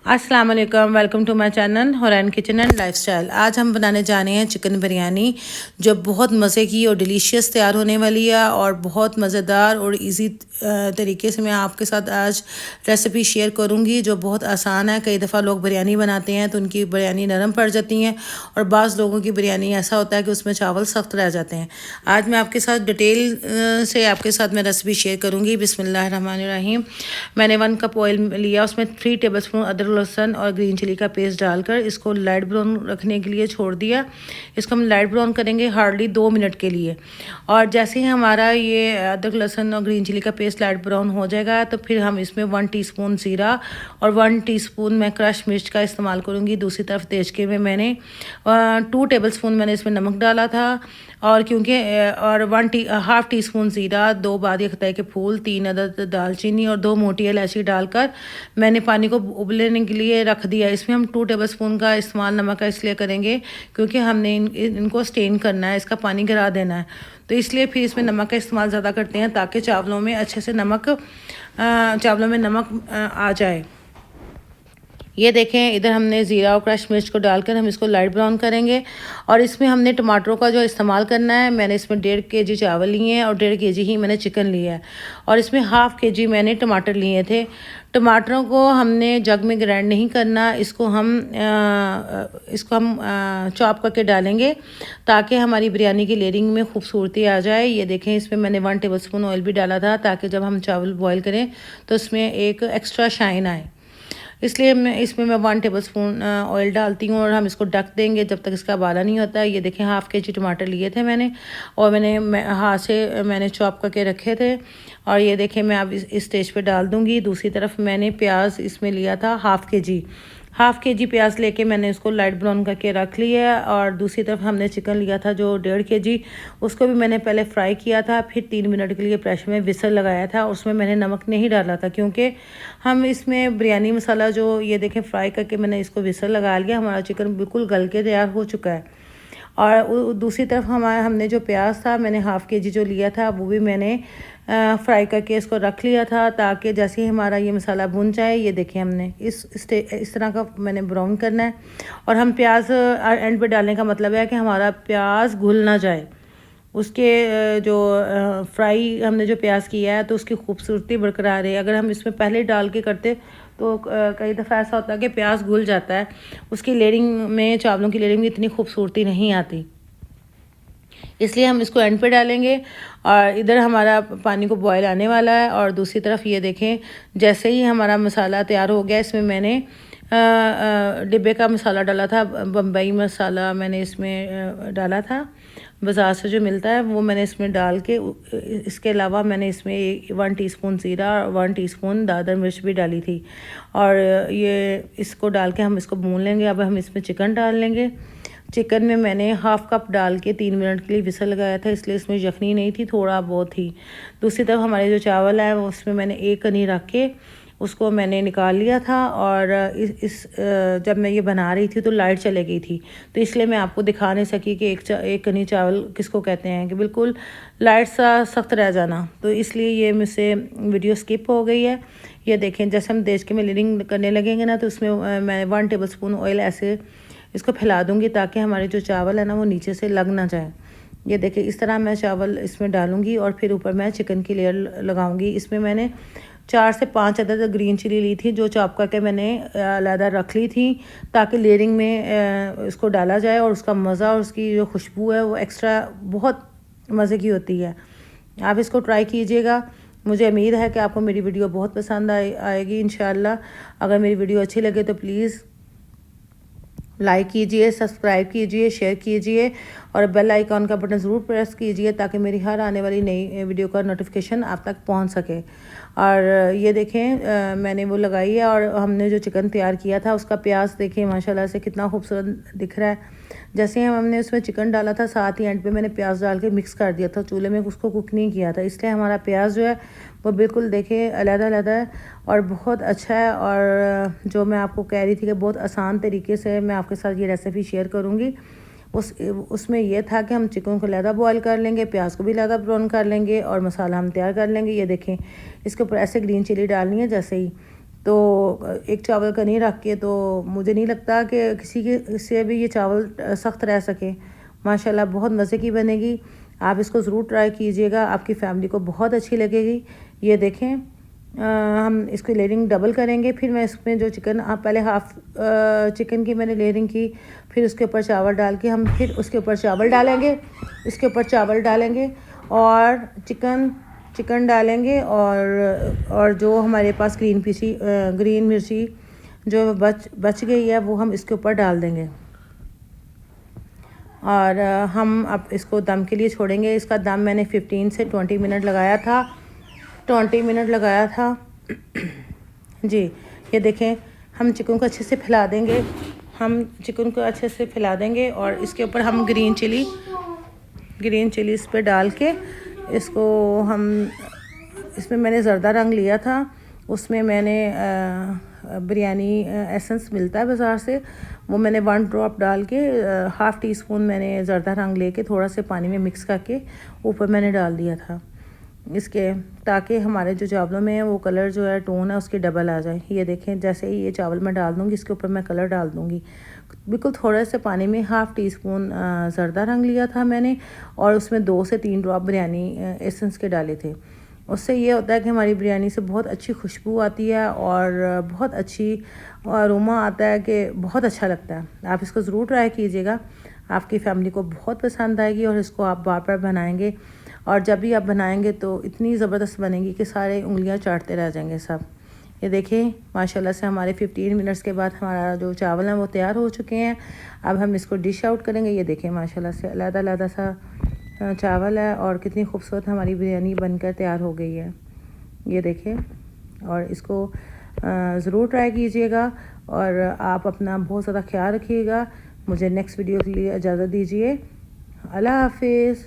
अस्सलाम वालेकुम, welcome to my channel Hurain kitchen and lifestyle. आज हम बनाने जा रहे हैं चिकन बिरयानी, जो बहुत मज़े की और डिलीशियस तैयार होने वाली है और बहुत मज़ेदार और इजी तरीके से मैं आपके साथ आज रेसिपी शेयर करूंगी, जो बहुत आसान है। कई दफ़ा लोग बिरयानी बनाते हैं तो उनकी बिरयानी नरम पड़ जाती हैं और बाज़ लोगों की बिरयानी ऐसा होता है कि उसमें चावल सख्त रह जाते हैं। आज मैं आपके साथ डिटेल से आपके साथ मैं रेसिपी शेयर करूँगी। बिस्मिल्लाहिर्रहमानिर्रहीम। मैंने 1 कप ऑयल लिया, उसमें 3 टेबलस्पून अदरक लहसुन और ग्रीन चिली का पेस्ट डालकर इसको लाइट ब्राउन रखने के लिए छोड़ दिया। इसको हम लाइट ब्राउन करेंगे हार्डली 2 मिनट के लिए। और जैसे ही हमारा ये अदरक लहसुन और ग्रीन चिली का पेस्ट लाइट ब्राउन हो जाएगा तो फिर हम इसमें 1 टीस्पून ज़ीरा और 1 टीस्पून मैं क्रश मिर्च का इस्तेमाल करूँगी। दूसरी तरफ तेजके में मैंने 2 टेबलस्पून मैंने इसमें नमक डाला था, और क्योंकि और 1.5 टीस्पून ज़ीरा, 2 बादी अख्तर के फूल, 3 अदद दालचीनी और 2 मोटी इलायची डालकर मैंने पानी को उबलने के लिए रख दिया। इसमें हम 2 टेबलस्पून का इस्तेमाल नमक का इसलिए करेंगे क्योंकि हमने इनको स्टेन करना है, इसका पानी गिरा देना है, तो इसलिए फिर इसमें नमक का इस्तेमाल ज़्यादा करते हैं ताकि चावलों में अच्छे से चावलों में नमक आ जाए। ये देखें, इधर हमने ज़ीरा और क्रश मिर्च को डालकर हम इसको लाइट ब्राउन करेंगे। और इसमें हमने टमाटरों का जो इस्तेमाल करना है, मैंने इसमें 1.5 केजी चावल लिए हैं और 1.5 केजी ही मैंने चिकन लिया है, और इसमें 1/2 केजी मैंने टमाटर लिए थे। टमाटरों को हमने जग में ग्राइंड नहीं करना, इसको हम चॉप करके डालेंगे ताकि हमारी बिरयानी की लेयरिंग में खूबसूरती आ जाए। ये देखें, इसमें मैंने 1 टेबलस्पून ऑयल भी डाला था ताकि जब हम चावल बॉयल करें तो इसमें एक एक्स्ट्रा शाइन आए, इसलिए इसमें मैं 1 टेबलस्पून ऑयल डालती हूँ और हम इसको ढक देंगे जब तक इसका उबाला नहीं होता। ये देखें, 1/2 केजी टमाटर लिए थे मैंने, और मैंने हाथ से मैंने चॉप करके रखे थे। और ये देखें, मैं अब इस स्टेज पे डाल दूँगी। दूसरी तरफ मैंने प्याज इसमें लिया था 1/2 केजी प्याज लेके मैंने उसको लाइट ब्राउन करके रख लिया। और दूसरी तरफ हमने चिकन लिया था जो 1.5 केजी, उसको भी मैंने पहले फ्राई किया था, फिर 3 मिनट के लिए प्रेशर में विसल लगाया था। उसमें मैंने नमक नहीं डाला था क्योंकि हम इसमें बिरयानी मसाला जो ये देखें फ्राई करके मैंने इसको विसल लगा लिया। हमारा चिकन बिल्कुल गल के तैयार हो चुका है। और दूसरी तरफ हमने जो प्याज था, मैंने 1/2 केजी जो लिया था वो भी मैंने फ्राई करके इसको रख लिया था ताकि जैसे ही हमारा ये मसाला भुन जाए, ये देखें हमने इस तरह का मैंने ब्राउन करना है। और हम प्याज एंड पे डालने का मतलब है कि हमारा प्याज घुल ना जाए। उसके जो फ्राई हमने जो प्याज किया है तो उसकी खूबसूरती बरकरार है। अगर हम इसमें पहले डाल के करते तो कई दफ़ा ऐसा होता है कि प्याज घुल जाता है, उसकी लेयरिंग में, चावलों की लेयरिंग में इतनी खूबसूरती नहीं आती, इसलिए हम इसको एंड पे डालेंगे। और इधर हमारा पानी को बॉयल आने वाला है। और दूसरी तरफ ये देखें, जैसे ही हमारा मसाला तैयार हो गया, इसमें मैंने डिब्बे का मसाला डाला था, बम्बई मसाला मैंने इसमें डाला था, बाज़ार से जो मिलता है वो मैंने इसमें डाल के, इसके अलावा मैंने इसमें 1 टीस्पून ज़ीरा और 1 टीस्पून दादर मिर्च भी डाली थी। और ये इसको डाल के हम इसको भून लेंगे। अब हम इसमें चिकन डाल लेंगे। चिकन में मैंने 1/2 कप डाल के 3 मिनट के लिए विसल लगाया था, इसलिए इसमें यखनी नहीं थी, थोड़ा बहुत थी। दूसरी तरफ हमारे जो चावल है वो उसमें मैंने 1 कनी रख के उसको मैंने निकाल लिया था। और जब मैं ये बना रही थी तो लाइट चले गई थी, तो इसलिए मैं आपको दिखा नहीं सकी कि एक कनी चावल किसको कहते हैं, कि बिल्कुल लाइट सा सख्त रह जाना, तो इसलिए ये मुझसे वीडियो स्किप हो गई है। ये देखें, जैसे हम देश के में लेयरिंग करने लगेंगे ना, तो उसमें मैं 1 टेबलस्पून ऑयल ऐसे इसको फैला दूंगी ताकि हमारे जो चावल है ना वो नीचे से लग ना जाए। ये देखिए, इस तरह मैं चावल इसमें डालूंगी और फिर ऊपर मैं चिकन की लेयर लगाऊंगी। इसमें मैंने 4 से 5 अदद ग्रीन चिली ली थी, जो चॉप करके मैंने अलहदा रख ली थी ताकि लेयरिंग में इसको डाला जाए और उसका मज़ा और उसकी जो खुशबू है वो एक्स्ट्रा बहुत मज़े की होती है। आप इसको ट्राई कीजिएगा। मुझे उम्मीद है कि आपको मेरी वीडियो बहुत पसंद आएगी इंशाल्लाह। अगर मेरी वीडियो अच्छी लगे तो प्लीज़ लाइक कीजिए, सब्सक्राइब कीजिए, शेयर कीजिए और बेल आइकॉन का बटन ज़रूर प्रेस कीजिए ताकि मेरी हर आने वाली नई वीडियो का नोटिफिकेशन आप तक पहुंच सके। और ये देखें, मैंने वो लगाई है और हमने जो चिकन तैयार किया था उसका प्याज देखें माशाल्लाह से कितना खूबसूरत दिख रहा है। जैसे ही हमने उसमें चिकन डाला था, साथ ही एंड पे मैंने प्याज डाल के मिक्स कर दिया था, चूल्हे में उसको कुक नहीं किया था, इसलिए हमारा प्याज जो है वो बिल्कुल देखें अलग-अलग है और बहुत अच्छा है। और जो मैं आपको कह रही थी कि बहुत आसान तरीके से मैं आपके साथ ये रेसिपी शेयर करूँगी, उसमें यह था कि हम चिकन को लहदा बॉयल कर लेंगे, प्याज को भी लहदा ब्राउन कर लेंगे और मसाला हम तैयार कर लेंगे। ये देखें, इसके ऊपर ऐसे ग्रीन चिली डालनी है जैसे ही तो एक चावल का नहीं रख के, तो मुझे नहीं लगता कि किसी के से भी ये चावल सख्त रह सके। माशाल्लाह बहुत मज़े की बनेगी। आप इसको ज़रूर ट्राई कीजिएगा, आपकी फ़ैमिली को बहुत अच्छी लगेगी। ये देखें, हम इसकी लेयरिंग डबल करेंगे। फिर मैं इसमें जो चिकन, आप पहले हाफ़ चिकन की मैंने लेयरिंग की, फिर उसके ऊपर चावल डाल के हम फिर उसके ऊपर चावल डालेंगे, इसके ऊपर चावल डालेंगे और चिकन डालेंगे और जो हमारे पास ग्रीन मिर्ची जो बच गई है वो हम इसके ऊपर डाल देंगे। और हम अब इसको दम के लिए छोड़ेंगे। इसका दम मैंने 15 से 20 मिनट लगाया था, 20 मिनट लगाया था जी। ये देखें, हम चिकन को अच्छे से फैला देंगे, हम चिकन को अच्छे से फैला देंगे और इसके ऊपर हम ग्रीन चिली इस पर डाल के इसको हम, इसमें मैंने ज़र्दा रंग लिया था, उसमें मैंने बिरयानी एसेंस मिलता है बाज़ार से, वो मैंने 1 ड्रॉप डाल के हाफ़ टी स्पून मैंने ज़र्दा रंग लेके थोड़ा से पानी में मिक्स करके ऊपर मैंने डाल दिया था इसके, ताकि हमारे जो चावलों में है वो कलर जो है, टोन है उसकी डबल आ जाए। ये देखें, जैसे ही ये चावल मैं डाल दूँगी इसके ऊपर मैं कलर डाल दूँगी। बिल्कुल थोड़े से पानी में हाफ़ टी स्पून ज़र्दा रंग लिया था मैंने और उसमें 2 से 3 ड्रॉप बिरयानी एसेंस के डाले थे। उससे ये होता है कि हमारी बिरयानी से बहुत अच्छी खुशबू आती है और बहुत अच्छी अरोमा आता है कि बहुत अच्छा लगता है। आप इसको ज़रूर ट्राई कीजिएगा, आपकी फ़ैमिली को बहुत पसंद आएगी और इसको आप बार बार बनाएंगे और जब भी आप बनाएंगे तो इतनी ज़बरदस्त बनेगी कि सारे उंगलियां चाटते रह जाएंगे सब। ये देखें, माशाल्लाह से हमारे 15 मिनट्स के बाद हमारा जो चावल है वो तैयार हो चुके हैं। अब हम इसको डिश आउट करेंगे। ये देखें, माशाल्लाह से अलग-अलग सा चावल है और कितनी खूबसूरत हमारी बिरयानी बनकर तैयार हो गई है। ये देखें, और इसको ज़रूर ट्राई कीजिएगा और आप अपना बहुत ज़्यादा ख्याल रखिएगा। मुझे नेक्स्ट वीडियो के लिए इजाज़त दीजिए। अल्लाह हाफिज़।